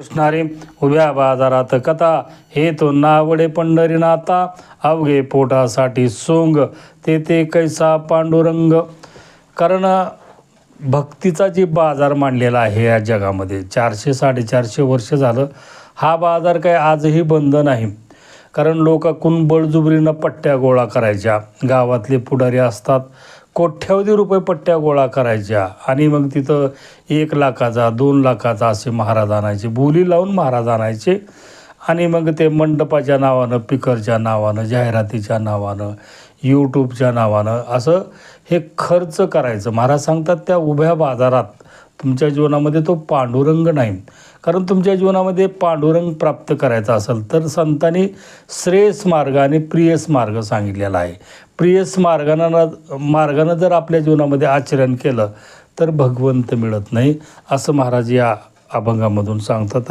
कृष्णारी उभ्या बाजारात कथा हे तो नावडे पंढरीनाथा अवघे पोटासाठी सोंग ते कैसा पांडुरंग. कारण भक्तीचा जी बाजार मांडलेला आहे या जगामध्ये 400-450 वर्ष झालं हा बाजार काय आजही बंद नाही. कारण लोकांकडून बळजुबरीनं पट्ट्या गोळा करायच्या, गावातले पुढारी असतात कोट्यावधी रुपये पट्ट्या गोळा करायच्या आणि मग तिथं 1 लाखाचा 2 लाखाचा असे महाराज आणायचे, बोली लावून महाराज आणायचे आणि मग ते मंडपाच्या नावानं, पिकरच्या नावानं, जाहिरातीच्या नावानं, यूट्यूबच्या नावानं असं हे खर्च करायचं. महाराज सांगतात त्या उभ्या बाजारात तुमच्या जीवनामध्ये तो पांडुरंग नाही. कारण तुमच्या जीवनामध्ये पांडुरंग प्राप्त करायचा असेल तर संतांनी श्रेयस मार्ग आणि प्रियस मार्ग सांगितलेला आहे. प्रियस मार्गानं जर आपल्या जीवनामध्ये आचरण केलं तर भगवंत मिळत नाही असं महाराज या अभंगामधून सांगतात.